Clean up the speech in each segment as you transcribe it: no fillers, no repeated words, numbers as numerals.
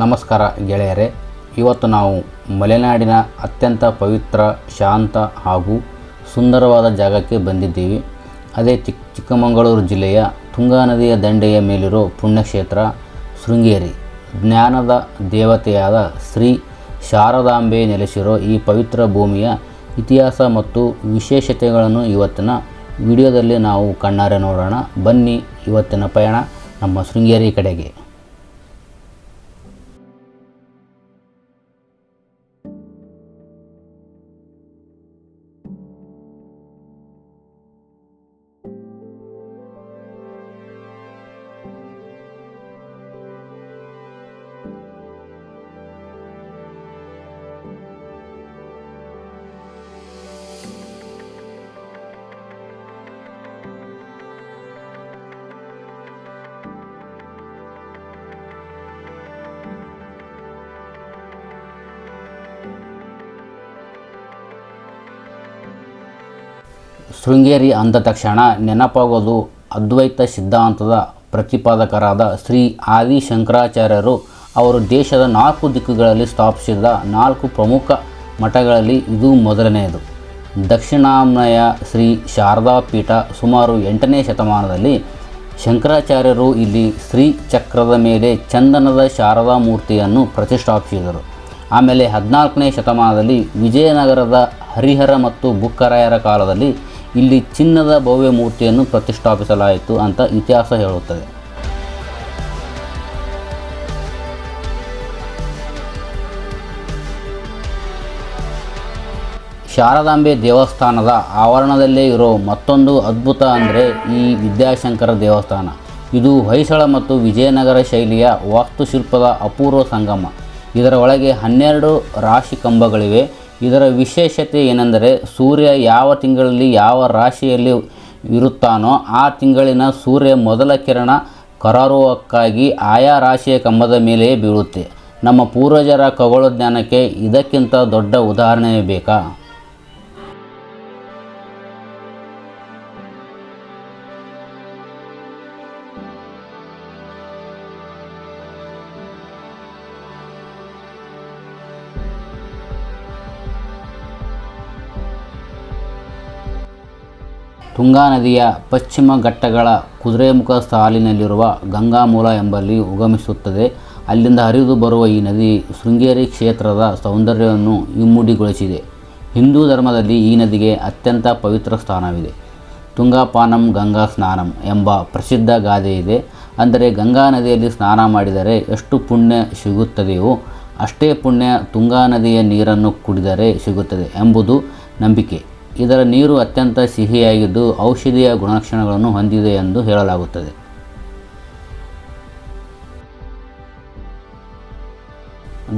ನಮಸ್ಕಾರ ಗೆಳೆಯರೇ. ಇವತ್ತು ನಾವು ಮಲೆನಾಡಿನ ಅತ್ಯಂತ ಪವಿತ್ರ, ಶಾಂತ ಹಾಗೂ ಸುಂದರವಾದ ಜಾಗಕ್ಕೆ ಬಂದಿದ್ದೀವಿ. ಅದೇ ಚಿಕ್ಕಮಗಳೂರು ಜಿಲ್ಲೆಯ ತುಂಗಾ ನದಿಯ ದಂಡೆಯ ಮೇಲಿರೋ ಪುಣ್ಯಕ್ಷೇತ್ರ ಶೃಂಗೇರಿ. ಜ್ಞಾನದ ದೇವತೆಯಾದ ಶ್ರೀ ಶಾರದಾಂಬೆ ನೆಲೆಸಿರೋ ಈ ಪವಿತ್ರ ಭೂಮಿಯ ಇತಿಹಾಸ ಮತ್ತು ವಿಶೇಷತೆಗಳನ್ನು ಇವತ್ತಿನ ವಿಡಿಯೋದಲ್ಲಿ ನಾವು ಕಣ್ಣಾರೆ ನೋಡೋಣ. ಬನ್ನಿ, ಇವತ್ತಿನ ಪಯಣ ನಮ್ಮ ಶೃಂಗೇರಿ ಕಡೆಗೆ. ಶೃಂಗೇರಿ ಅಂದ ತಕ್ಷಣ ನೆನಪಾಗೋದು ಅದ್ವೈತ ಸಿದ್ಧಾಂತದ ಪ್ರತಿಪಾದಕರಾದ ಶ್ರೀ ಆದಿ ಶಂಕರಾಚಾರ್ಯರು. ಅವರು ದೇಶದ 4 ದಿಕ್ಕುಗಳಲ್ಲಿ ಸ್ಥಾಪಿಸಿದ 4 ಪ್ರಮುಖ ಮಠಗಳಲ್ಲಿ ಇದು ಮೊದಲನೆಯದು. ದಕ್ಷಿಣಾಮ್ನಾಯ ಶ್ರೀ ಶಾರದಾ ಪೀಠ. ಸುಮಾರು 8ನೇ ಶತಮಾನದಲ್ಲಿ ಶಂಕರಾಚಾರ್ಯರು ಇಲ್ಲಿ ಶ್ರೀ ಚಕ್ರದ ಮೇಲೆ ಚಂದನದ ಶಾರದಾ ಮೂರ್ತಿಯನ್ನು ಪ್ರತಿಷ್ಠಾಪಿಸಿದರು. ಆಮೇಲೆ 14ನೇ ಶತಮಾನದಲ್ಲಿ ವಿಜಯನಗರದ ಹರಿಹರ ಮತ್ತು ಬುಕ್ಕರಾಯರ ಕಾಲದಲ್ಲಿ ಇಲ್ಲಿ ಚಿನ್ನದ ಭವ್ಯ ಮೂರ್ತಿಯನ್ನು ಪ್ರತಿಷ್ಠಾಪಿಸಲಾಯಿತು ಅಂತ ಇತಿಹಾಸ ಹೇಳುತ್ತದೆ. ಶಾರದಾಂಬೆ ದೇವಸ್ಥಾನದ ಆವರಣದಲ್ಲೇ ಇರೋ ಮತ್ತೊಂದು ಅದ್ಭುತ ಅಂದರೆ ಈ ವಿದ್ಯಾಶಂಕರ ದೇವಸ್ಥಾನ. ಇದು ಹೊಯ್ಸಳ ಮತ್ತು ವಿಜಯನಗರ ಶೈಲಿಯ ವಾಸ್ತುಶಿಲ್ಪದ ಅಪೂರ್ವ ಸಂಗಮ. ಇದರ ಒಳಗೆ 12 ರಾಶಿ ಕಂಬಗಳಿವೆ. ಇದರ ವಿಶೇಷತೆ ಏನೆಂದರೆ, ಸೂರ್ಯ ಯಾವ ತಿಂಗಳಲ್ಲಿ ಯಾವ ರಾಶಿಯಲ್ಲಿ ಇರುತ್ತಾನೋ ಆ ತಿಂಗಳಿನ ಸೂರ್ಯ ಮೊದಲ ಕಿರಣ ಕರಾರುವಕ್ಕಾಗಿ ಆಯಾ ರಾಶಿಯ ಕಂಬದ ಮೇಲೆಯೇ ಬೀಳುತ್ತೆ. ನಮ್ಮ ಪೂರ್ವಜರ ಖಗೋಳ ಜ್ಞಾನಕ್ಕೆ ಇದಕ್ಕಿಂತ ದೊಡ್ಡ ಉದಾಹರಣೆ ಬೇಕಾ? ತುಂಗಾ ನದಿಯ ಪಶ್ಚಿಮ ಘಟ್ಟಗಳ ಕುದುರೆಮುಖ ಸಾಲಿನಲ್ಲಿರುವ ಗಂಗಾಮೂಲ ಎಂಬಲ್ಲಿ ಉಗಮಿಸುತ್ತದೆ. ಅಲ್ಲಿಂದ ಹರಿದು ಬರುವ ಈ ನದಿ ಶೃಂಗೇರಿ ಕ್ಷೇತ್ರದ ಸೌಂದರ್ಯವನ್ನು ಇಮ್ಮಡಿಗೊಳಿಸಿದೆ. ಹಿಂದೂ ಧರ್ಮದಲ್ಲಿ ಈ ನದಿಗೆ ಅತ್ಯಂತ ಪವಿತ್ರ ಸ್ಥಾನವಿದೆ. ತುಂಗಾಪಾನಂ ಗಂಗಾ ಸ್ನಾನಂ ಎಂಬ ಪ್ರಸಿದ್ಧ ಗಾದೆ ಇದೆ. ಅಂದರೆ ಗಂಗಾ ನದಿಯಲ್ಲಿ ಸ್ನಾನ ಮಾಡಿದರೆ ಎಷ್ಟು ಪುಣ್ಯ ಸಿಗುತ್ತದೆಯೋ ಅಷ್ಟೇ ಪುಣ್ಯ ತುಂಗಾ ನದಿಯ ನೀರನ್ನು ಕುಡಿದರೆ ಸಿಗುತ್ತದೆ ಎಂಬುದು ನಂಬಿಕೆ. ಇದರ ನೀರು ಅತ್ಯಂತ ಸಿಹಿಯಾಗಿದ್ದು ಔಷಧೀಯ ಗುಣಲಕ್ಷಣಗಳನ್ನು ಹೊಂದಿದೆ ಎಂದು ಹೇಳಲಾಗುತ್ತದೆ.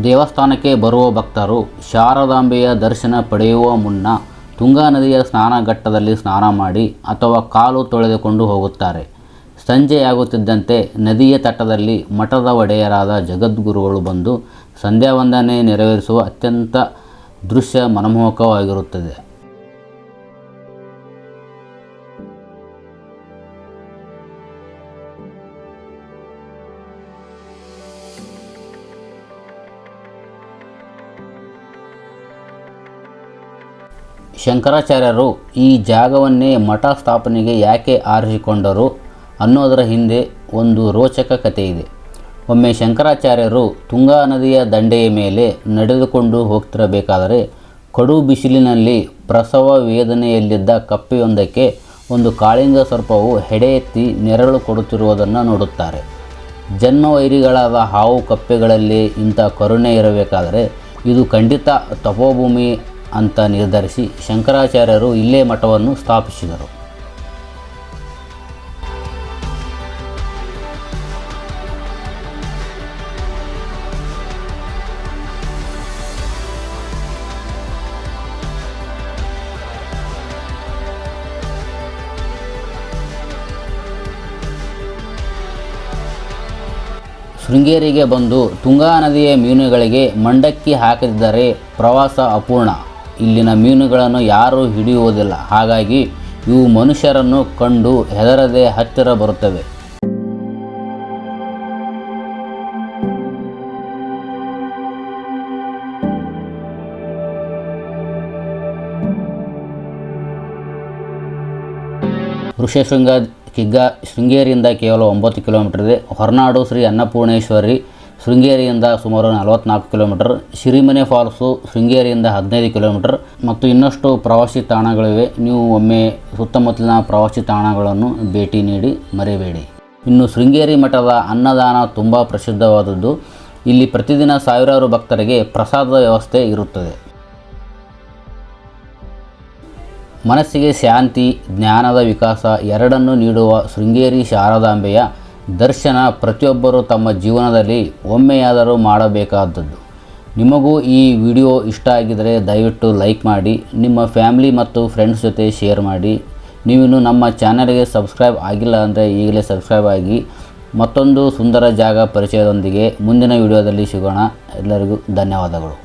ದೇವಸ್ಥಾನಕ್ಕೆ ಬರುವ ಭಕ್ತರು ಶಾರದಾಂಬೆಯ ದರ್ಶನ ಪಡೆಯುವ ಮುನ್ನ ತುಂಗಾ ನದಿಯ ಸ್ನಾನಘಟ್ಟದಲ್ಲಿ ಸ್ನಾನ ಮಾಡಿ ಅಥವಾ ಕಾಲು ತೊಳೆದುಕೊಂಡು ಹೋಗುತ್ತಾರೆ. ಸಂಜೆಯಾಗುತ್ತಿದ್ದಂತೆ ನದಿಯ ತಟದಲ್ಲಿ ಮಠದ ಒಡೆಯರಾದ ಜಗದ್ಗುರುಗಳು ಬಂದು ಸಂಧ್ಯಾವಂದನೆ ನೆರವೇರಿಸುವ ಅತ್ಯಂತ ದೃಶ್ಯ ಮನಮೋಹಕವಾಗಿರುತ್ತದೆ. ಶಂಕರಾಚಾರ್ಯರು ಈ ಜಾಗವನ್ನೇ ಮಠ ಸ್ಥಾಪನೆಗೆ ಯಾಕೆ ಆರಿಸಿಕೊಂಡರು ಅನ್ನೋದರ ಹಿಂದೆ ಒಂದು ರೋಚಕ ಕಥೆ ಇದೆ. ಒಮ್ಮೆ ಶಂಕರಾಚಾರ್ಯರು ತುಂಗಾ ನದಿಯ ದಂಡೆಯ ಮೇಲೆ ನಡೆದುಕೊಂಡು ಹೋಗ್ತಿರಬೇಕಾದರೆ ಕಡು ಬಿಸಿಲಿನಲ್ಲಿ ಪ್ರಸವ ವೇದನೆಯಲ್ಲಿದ್ದ ಕಪ್ಪೆಯೊಂದಕ್ಕೆ ಒಂದು ಕಾಳಿಂಗ ಸರ್ಪವು ಹೆಡೆ ಎತ್ತಿ ನೆರಳು ಕೊಡುತ್ತಿರುವುದನ್ನು ನೋಡುತ್ತಾರೆ. ಜನ್ಮವೈರಿಗಳಾದ ಹಾವು ಕಪ್ಪೆಗಳಲ್ಲಿ ಇಂಥ ಕರುಣೆ ಇರಬೇಕಾದರೆ ಇದು ಖಂಡಿತ ತಪೋಭೂಮಿ ಅಂತ ನಿರ್ಧರಿಸಿ ಶಂಕರಾಚಾರ್ಯರು ಇಲ್ಲೇ ಮಠವನ್ನು ಸ್ಥಾಪಿಸಿದರು. ಶೃಂಗೇರಿಗೆ ಬಂದು ತುಂಗಾ ನದಿಯ ಮೀನುಗಳಿಗೆ ಮಂಡಕ್ಕಿ ಹಾಕದಿದ್ದರೆ ಪ್ರವಾಸ ಅಪೂರ್ಣ. ಇಲ್ಲಿನ ಮೀನುಗಳನ್ನು ಯಾರೂ ಹಿಡಿಯುವುದಿಲ್ಲ. ಹಾಗಾಗಿ ಇವು ಮನುಷ್ಯರನ್ನು ಕಂಡು ಹೆದರದೆ ಹತ್ತಿರ ಬರುತ್ತವೆ. ಶೃಂಗೇರಿಯಿಂದ ಕೇವಲ 9 ಕಿಲೋಮೀಟರ್ ಇದೆ. ಹೊರನಾಡು ಶ್ರೀ ಅನ್ನಪೂರ್ಣೇಶ್ವರಿ ಶೃಂಗೇರಿಯಿಂದ ಸುಮಾರು 44 ಕಿಲೋಮೀಟರ್, ಸಿರಿಮನೆ ಫಾಲ್ಸು ಶೃಂಗೇರಿಯಿಂದ 15 ಕಿಲೋಮೀಟರ್ ಮತ್ತು ಇನ್ನಷ್ಟು ಪ್ರವಾಸಿ ತಾಣಗಳಿವೆ. ನೀವು ಒಮ್ಮೆ ಸುತ್ತಮುತ್ತಲಿನ ಪ್ರವಾಸಿ ತಾಣಗಳನ್ನು ಭೇಟಿ ನೀಡಿ ಮರೆಯಬೇಡಿ. ಇನ್ನು ಶೃಂಗೇರಿ ಮಠದ ಅನ್ನದಾನ ತುಂಬ ಪ್ರಸಿದ್ಧವಾದದ್ದು. ಇಲ್ಲಿ ಪ್ರತಿದಿನ ಸಾವಿರಾರು ಭಕ್ತರಿಗೆ ಪ್ರಸಾದದ ವ್ಯವಸ್ಥೆ ಇರುತ್ತದೆ. ಮನಸ್ಸಿಗೆ ಶಾಂತಿ, ಜ್ಞಾನದ ವಿಕಾಸ ಎರಡನ್ನೂ ನೀಡುವ ಶೃಂಗೇರಿ ಶಾರದಾಂಬೆಯ ದರ್ಶನ ಪ್ರತಿಯೊಬ್ಬರೂ ತಮ್ಮ ಜೀವನದಲ್ಲಿ ಒಮ್ಮೆಯಾದರೂ ಮಾಡಬೇಕಾದದ್ದು. ನಿಮಗೂ ಈ ವಿಡಿಯೋ ಇಷ್ಟ ಆಗಿದರೆ ದಯವಿಟ್ಟು ಲೈಕ್ ಮಾಡಿ, ನಿಮ್ಮ ಫ್ಯಾಮಿಲಿ ಮತ್ತು ಫ್ರೆಂಡ್ಸ್ ಜೊತೆ ಶೇರ್ ಮಾಡಿ. ನೀವಿನ್ನು ನಮ್ಮ ಚಾನಲ್ಗೆ ಸಬ್ಸ್ಕ್ರೈಬ್ ಆಗಿಲ್ಲ ಅಂದರೆ ಈಗಲೇ ಸಬ್ಸ್ಕ್ರೈಬ್ ಆಗಿ. ಮತ್ತೊಂದು ಸುಂದರ ಜಾಗ ಪರಿಚಯದೊಂದಿಗೆ ಮುಂದಿನ ವಿಡಿಯೋದಲ್ಲಿ ಸಿಗೋಣ. ಎಲ್ಲರಿಗೂ ಧನ್ಯವಾದಗಳು.